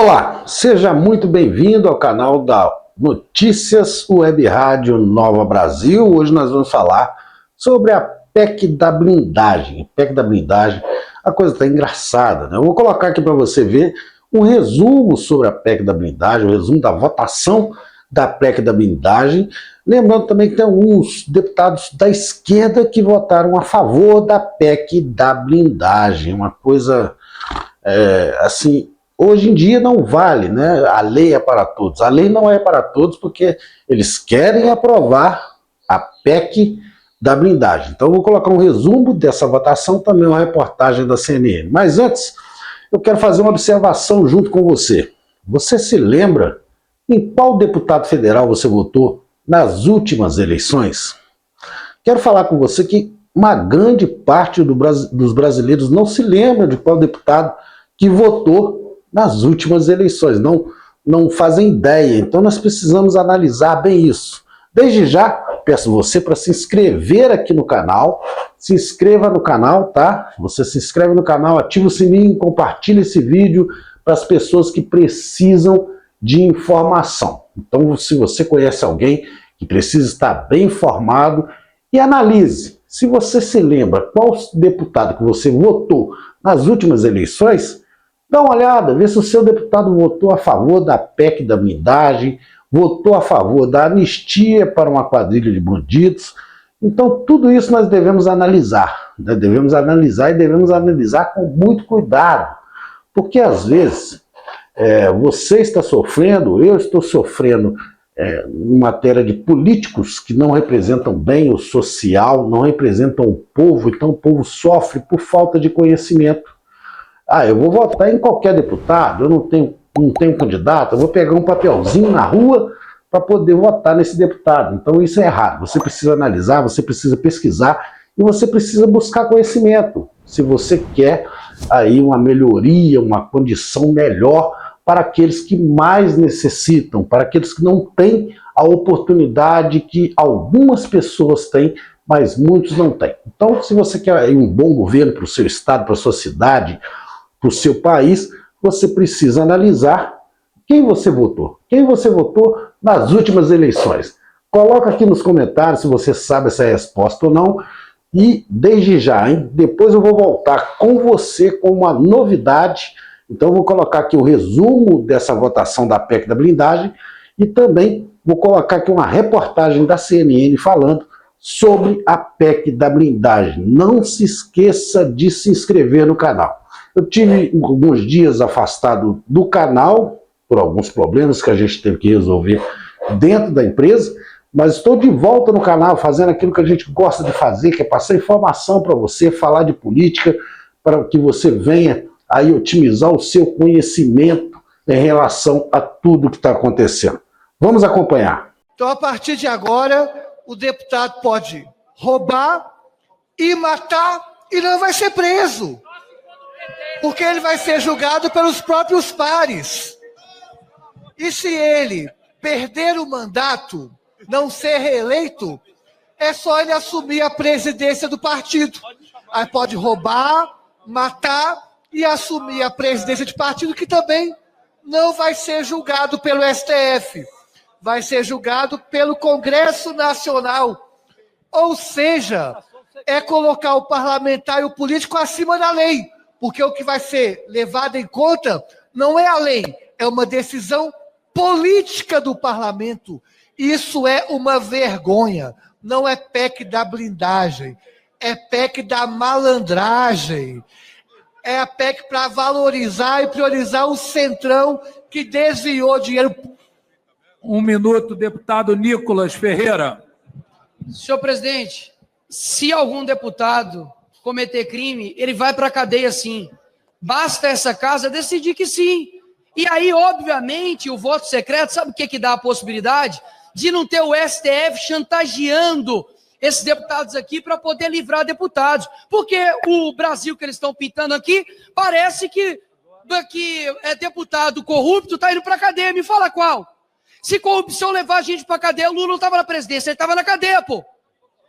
Olá, seja muito bem-vindo ao canal da Notícias Web Rádio Nova Brasil. Hoje nós vamos falar sobre a PEC da blindagem. PEC da blindagem, a coisa está engraçada, né? Eu vou colocar aqui para você ver um resumo sobre a PEC da blindagem, um resumo da votação da PEC da blindagem. Lembrando também que tem alguns deputados da esquerda que votaram a favor da PEC da blindagem. Uma coisa, assim... Hoje em dia não vale, né? A lei é para todos. A lei não é para todos porque eles querem aprovar a PEC da blindagem. Então eu vou colocar um resumo dessa votação, também uma reportagem da CNN. Mas antes, eu quero fazer uma observação junto com você. Você se lembra em qual deputado federal você votou nas últimas eleições? Quero falar com você que uma grande parte dos brasileiros não se lembra de qual deputado que votou nas últimas eleições, não fazem ideia. Então nós precisamos analisar bem isso. Desde já, peço você para se inscrever aqui no canal, se inscreva no canal, tá? Você se inscreve no canal, ativa o sininho, compartilha esse vídeo para as pessoas que precisam de informação. Então, se você conhece alguém que precisa estar bem informado, e analise. Se você se lembra qual deputado que você votou nas últimas eleições, dá uma olhada, vê se o seu deputado votou a favor da PEC da blindagem, votou a favor da anistia para uma quadrilha de bandidos. Então, tudo isso nós devemos analisar, né? Devemos analisar e devemos analisar com muito cuidado, porque às vezes você está sofrendo, eu estou sofrendo em matéria de políticos que não representam bem o social, não representam o povo, então o povo sofre por falta de conhecimento. Eu vou votar em qualquer deputado, eu não tenho candidato, eu vou pegar um papelzinho na rua para poder votar nesse deputado. Então isso é errado. Você precisa analisar, você precisa pesquisar e você precisa buscar conhecimento. Se você quer aí uma melhoria, uma condição melhor para aqueles que mais necessitam, para aqueles que não têm a oportunidade que algumas pessoas têm, mas muitos não têm. Então, se você quer um bom governo para o seu estado, para a sua cidade, para o seu país, você precisa analisar quem você votou. Quem você votou nas últimas eleições. Coloca aqui nos comentários se você sabe essa resposta ou não. E desde já, hein? Depois eu vou voltar com você com uma novidade. Então eu vou colocar aqui o resumo dessa votação da PEC da blindagem e também vou colocar aqui uma reportagem da CNN falando sobre a PEC da blindagem. Não se esqueça de se inscrever no canal. Eu tive alguns dias afastado do canal, por alguns problemas que a gente teve que resolver dentro da empresa, mas estou de volta no canal, fazendo aquilo que a gente gosta de fazer, que é passar informação para você, falar de política, para que você venha aí otimizar o seu conhecimento em relação a tudo que está acontecendo. Vamos acompanhar. Então, a partir de agora, o deputado pode roubar e matar e não vai ser preso, porque ele vai ser julgado pelos próprios pares. E se ele perder o mandato, não ser reeleito, é só ele assumir a presidência do partido. Aí pode roubar, matar e assumir a presidência de partido, que também não vai ser julgado pelo STF, vai ser julgado pelo Congresso Nacional. Ou seja, é colocar o parlamentar e o político acima da lei, porque o que vai ser levado em conta não é a lei, é uma decisão política do parlamento. Isso é uma vergonha. Não é PEC da blindagem, é PEC da malandragem. É a PEC para valorizar e priorizar o centrão que desviou dinheiro. Um minuto, deputado Nicolas Ferreira. Senhor presidente, se algum deputado cometer crime, ele vai para a cadeia sim. Basta essa casa decidir que sim. E aí, obviamente, o voto secreto, sabe o que dá a possibilidade? De não ter o STF chantageando esses deputados aqui para poder livrar deputados. Porque o Brasil que eles estão pintando aqui, parece que deputado corrupto está indo para a cadeia. Me fala qual. Se corrupção levar a gente para a cadeia, o Lula não estava na presidência, ele estava na cadeia, pô.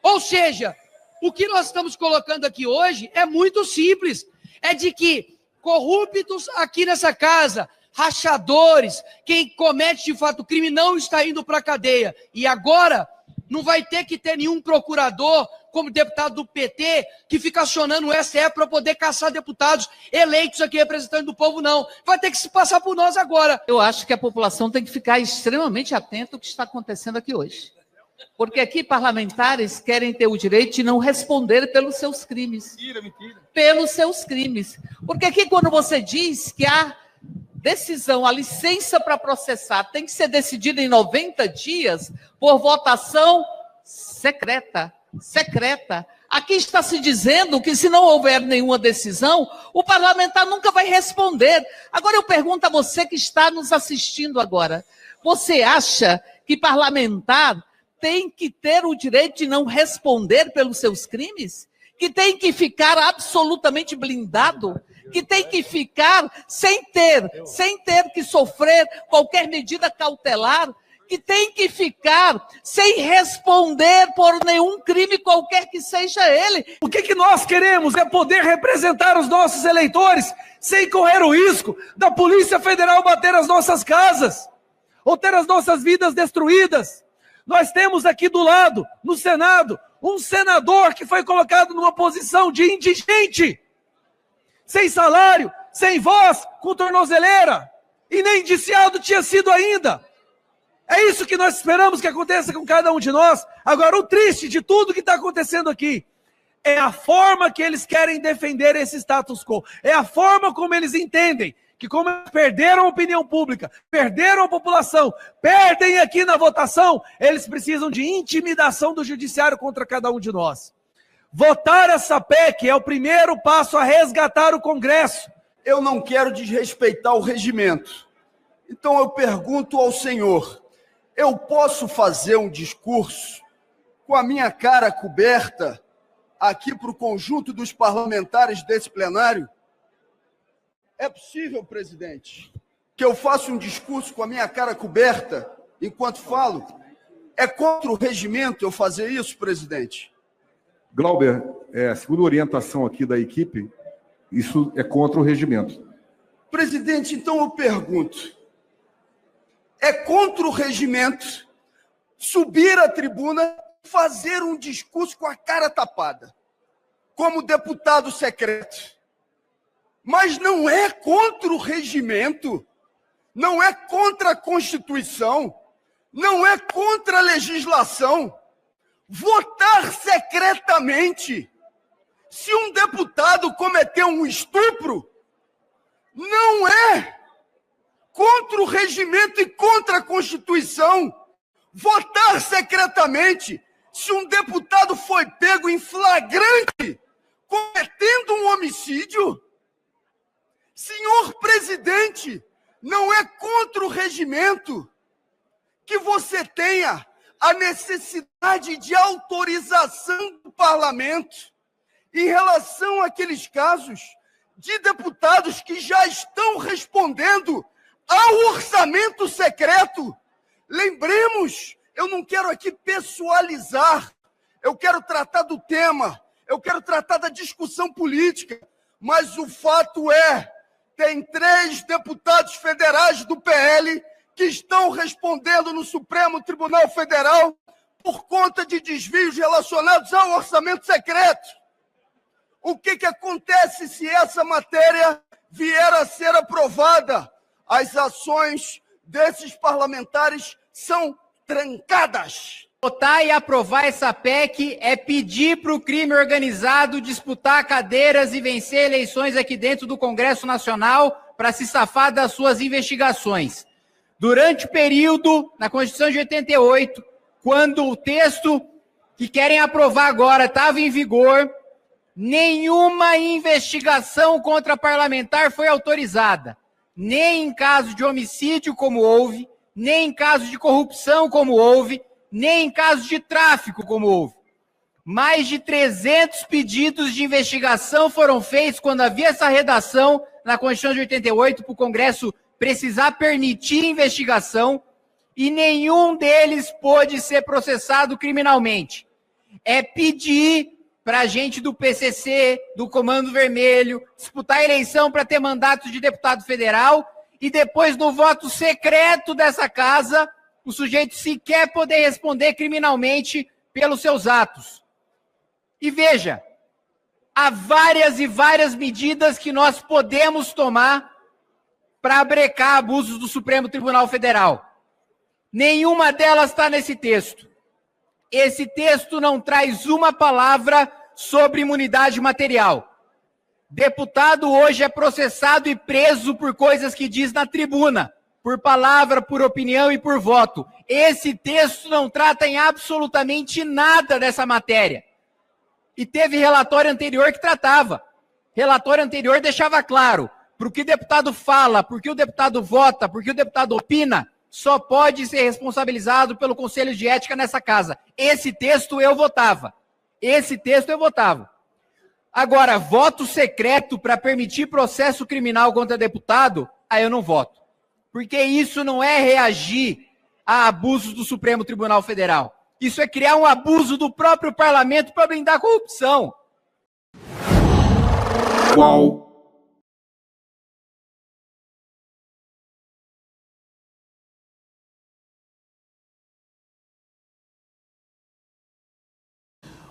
Ou seja, o que nós estamos colocando aqui hoje é muito simples. É de que corruptos aqui nessa casa rachadores, quem comete de fato crime não está indo para a cadeia. E agora não vai ter que ter nenhum procurador, como deputado do PT, que fica acionando o STF para poder caçar deputados eleitos aqui, representantes do povo, não. Vai ter que se passar por nós agora. Eu acho que a população tem que ficar extremamente atenta ao que está acontecendo aqui hoje. Porque aqui parlamentares querem ter o direito de não responder pelos seus crimes. Mentira. Pelos seus crimes. Porque aqui quando você diz que a decisão, a licença para processar tem que ser decidida em 90 dias por votação secreta. Aqui está se dizendo que se não houver nenhuma decisão, o parlamentar nunca vai responder. Agora eu pergunto a você que está nos assistindo agora, você acha que parlamentar tem que ter o direito de não responder pelos seus crimes? Que tem que ficar absolutamente blindado? Que tem que ficar sem ter que sofrer qualquer medida cautelar? Que tem que ficar sem responder por nenhum crime qualquer que seja ele? O que nós queremos é poder representar os nossos eleitores sem correr o risco da Polícia Federal bater as nossas casas ou ter as nossas vidas destruídas. Nós temos aqui do lado, no Senado, um senador que foi colocado numa posição de indigente, sem salário, sem voz, com tornozeleira, e nem indiciado tinha sido ainda. É isso que nós esperamos que aconteça com cada um de nós. Agora, o triste de tudo que está acontecendo aqui é a forma que eles querem defender esse status quo. É a forma como eles entendem que, como perderam a opinião pública, perderam a população, perdem aqui na votação, eles precisam de intimidação do judiciário contra cada um de nós. Votar essa PEC é o primeiro passo a resgatar o Congresso. Eu não quero desrespeitar o regimento. Então eu pergunto ao senhor, eu posso fazer um discurso com a minha cara coberta aqui para o conjunto dos parlamentares desse plenário? É possível, presidente, que eu faça um discurso com a minha cara coberta enquanto falo? É contra o regimento eu fazer isso, presidente? Glauber, segundo a orientação aqui da equipe, isso é contra o regimento. Presidente, então eu pergunto, é contra o regimento subir à tribuna e fazer um discurso com a cara tapada, como deputado secreto? Mas não é contra o regimento, não é contra a Constituição, não é contra a legislação. Votar secretamente, se um deputado cometeu um estupro, não é contra o regimento e contra a Constituição. Votar secretamente, se um deputado foi pego em flagrante, cometendo um homicídio. Senhor presidente, não é contra o regimento que você tenha a necessidade de autorização do parlamento em relação àqueles casos de deputados que já estão respondendo ao orçamento secreto. Lembremos, eu não quero aqui pessoalizar, eu quero tratar do tema, eu quero tratar da discussão política, mas o fato é, tem 3 deputados federais do PL que estão respondendo no Supremo Tribunal Federal por conta de desvios relacionados ao orçamento secreto. O que acontece se essa matéria vier a ser aprovada? As ações desses parlamentares são trancadas. Votar e aprovar essa PEC é pedir para o crime organizado disputar cadeiras e vencer eleições aqui dentro do Congresso Nacional para se safar das suas investigações. Durante o período, na Constituição de 88, quando o texto que querem aprovar agora estava em vigor, nenhuma investigação contra parlamentar foi autorizada. Nem em caso de homicídio, como houve, nem em caso de corrupção, como houve, nem em caso de tráfico, como houve. Mais de 300 pedidos de investigação foram feitos quando havia essa redação na Constituição de 88 para o Congresso precisar permitir investigação e nenhum deles pôde ser processado criminalmente. É pedir para a gente do PCC, do Comando Vermelho, disputar a eleição para ter mandato de deputado federal e depois no voto secreto dessa casa, o sujeito sequer poder responder criminalmente pelos seus atos. E veja, há várias e várias medidas que nós podemos tomar para brecar abusos do Supremo Tribunal Federal. Nenhuma delas está nesse texto. Esse texto não traz uma palavra sobre imunidade material. Deputado hoje é processado e preso por coisas que diz na tribuna, por palavra, por opinião e por voto. Esse texto não trata em absolutamente nada dessa matéria. E teve relatório anterior que tratava. Relatório anterior deixava claro, para o que o deputado fala, por que o deputado vota, por que o deputado opina, só pode ser responsabilizado pelo Conselho de Ética nessa casa. Esse texto eu votava. Esse texto eu votava. Agora, voto secreto para permitir processo criminal contra deputado, aí eu não voto. Porque isso não é reagir a abusos do Supremo Tribunal Federal. Isso é criar um abuso do próprio parlamento para blindar a corrupção. Qual?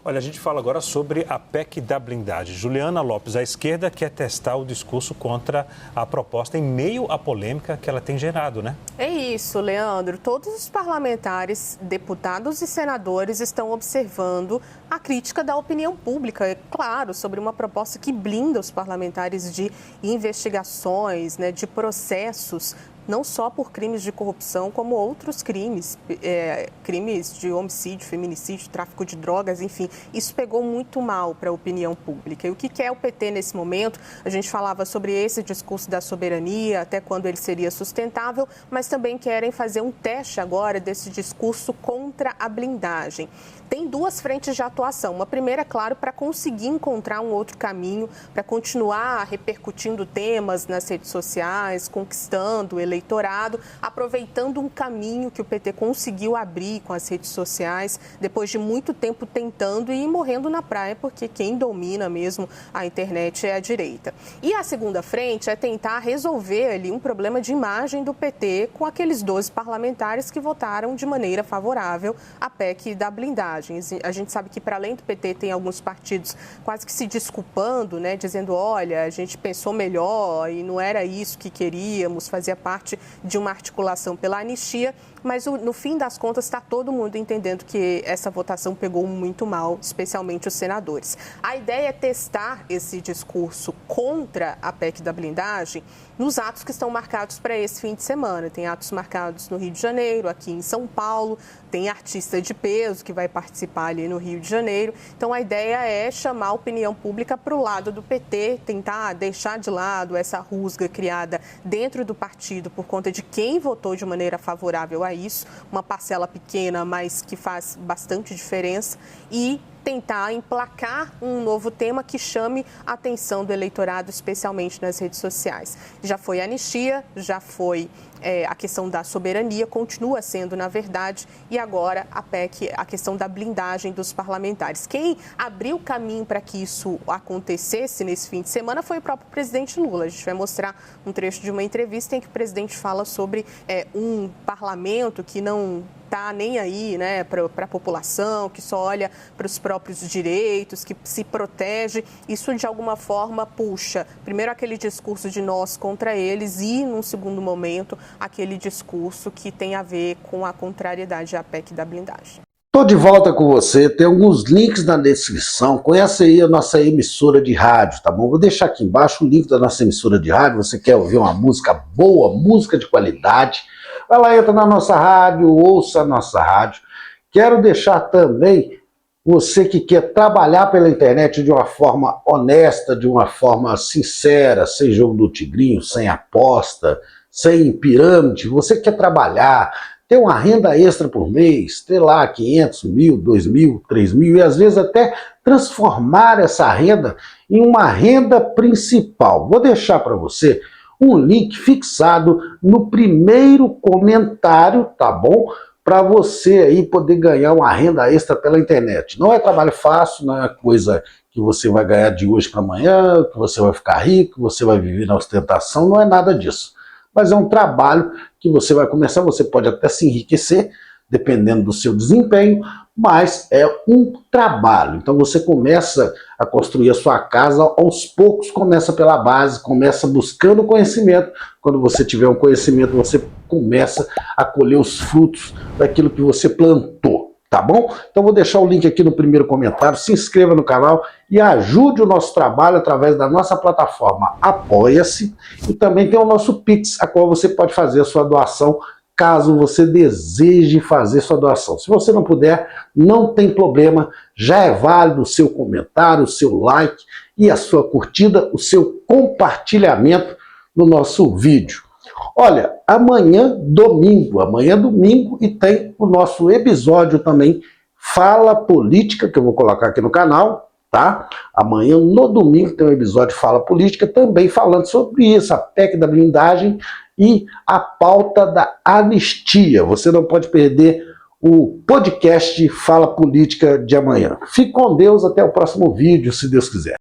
Olha, a gente fala agora sobre a PEC da blindagem. Juliana Lopes, à esquerda, quer testar o discurso contra a proposta em meio à polêmica que ela tem gerado, né? É isso, Leandro. Todos os parlamentares, deputados e senadores estão observando a crítica da opinião pública, é claro, sobre uma proposta que blinda os parlamentares de investigações, né, de processos, não só por crimes de corrupção, como outros crimes, crimes de homicídio, feminicídio, tráfico de drogas, enfim. Isso pegou muito mal para a opinião pública. E o que quer o PT nesse momento? A gente falava sobre esse discurso da soberania, até quando ele seria sustentável, mas também querem fazer um teste agora desse discurso contra a blindagem. Tem duas frentes de atuação. Uma primeira, claro, para conseguir encontrar um outro caminho, para continuar repercutindo temas nas redes sociais, conquistando o eleitorado, aproveitando um caminho que o PT conseguiu abrir com as redes sociais, depois de muito tempo tentando e morrendo na praia, porque quem domina mesmo a internet é a direita. E a segunda frente é tentar resolver ali um problema de imagem do PT com aqueles 12 parlamentares que votaram de maneira favorável à PEC da blindagem. A gente sabe que, para além do PT, tem alguns partidos quase que se desculpando, né, dizendo, olha, a gente pensou melhor e não era isso que queríamos, fazia parte de uma articulação pela anistia, mas no fim das contas está todo mundo entendendo que essa votação pegou muito mal, especialmente os senadores. A ideia é testar esse discurso contra a PEC da blindagem nos atos que estão marcados para esse fim de semana. Tem atos marcados no Rio de Janeiro, aqui em São Paulo, tem artista de peso que vai participar ali no Rio de Janeiro. Então a ideia é chamar a opinião pública para o lado do PT, tentar deixar de lado essa rusga criada dentro do partido por conta de quem votou de maneira favorável a isso, uma parcela pequena, mas que faz bastante diferença, e tentar emplacar um novo tema que chame a atenção do eleitorado, especialmente nas redes sociais. Já foi a anistia, já foi a questão da soberania, continua sendo, na verdade, e agora a PEC, a questão da blindagem dos parlamentares. Quem abriu o caminho para que isso acontecesse nesse fim de semana foi o próprio presidente Lula. A gente vai mostrar um trecho de uma entrevista em que o presidente fala sobre um parlamento que não está nem aí, né, para a população, que só olha para os próprios direitos, que se protege. Isso, de alguma forma, puxa, primeiro, aquele discurso de nós contra eles e, num segundo momento, aquele discurso que tem a ver com a contrariedade à PEC da blindagem. Estou de volta com você, tem alguns links na descrição, conhece aí a nossa emissora de rádio, tá bom? Vou deixar aqui embaixo o link da nossa emissora de rádio, você quer ouvir uma música boa, música de qualidade, vai lá, entra na nossa rádio, ouça a nossa rádio. Quero deixar também você que quer trabalhar pela internet de uma forma honesta, de uma forma sincera, sem jogo do tigrinho, sem aposta, sem pirâmide, você quer trabalhar, ter uma renda extra por mês, ter lá 500, 1.000, 2.000, 3.000 e às vezes até transformar essa renda em uma renda principal. Vou deixar para você um link fixado no primeiro comentário, tá bom? Para você aí poder ganhar uma renda extra pela internet. Não é trabalho fácil, não é coisa que você vai ganhar de hoje para amanhã, que você vai ficar rico, que você vai viver na ostentação, não é nada disso. mas é um trabalho que você vai começar, você pode até se enriquecer, dependendo do seu desempenho, mas é um trabalho. Então você começa a construir a sua casa aos poucos, começa pela base, começa buscando conhecimento. Quando você tiver um conhecimento, você começa a colher os frutos daquilo que você plantou, tá bom? Então vou deixar o link aqui no primeiro comentário, se inscreva no canal e ajude o nosso trabalho através da nossa plataforma Apoia-se, e também tem o nosso Pix, a qual você pode fazer a sua doação caso você deseje fazer sua doação. Se você não puder, não tem problema, já é válido o seu comentário, o seu like e a sua curtida, o seu compartilhamento no nosso vídeo. Olha, amanhã domingo, e tem o nosso episódio também, Fala Política, que eu vou colocar aqui no canal, tá? Amanhã, no domingo, tem um episódio Fala Política, também falando sobre isso, a PEC da blindagem e a pauta da anistia. Você não pode perder o podcast Fala Política de amanhã. Fique com Deus, até o próximo vídeo, se Deus quiser.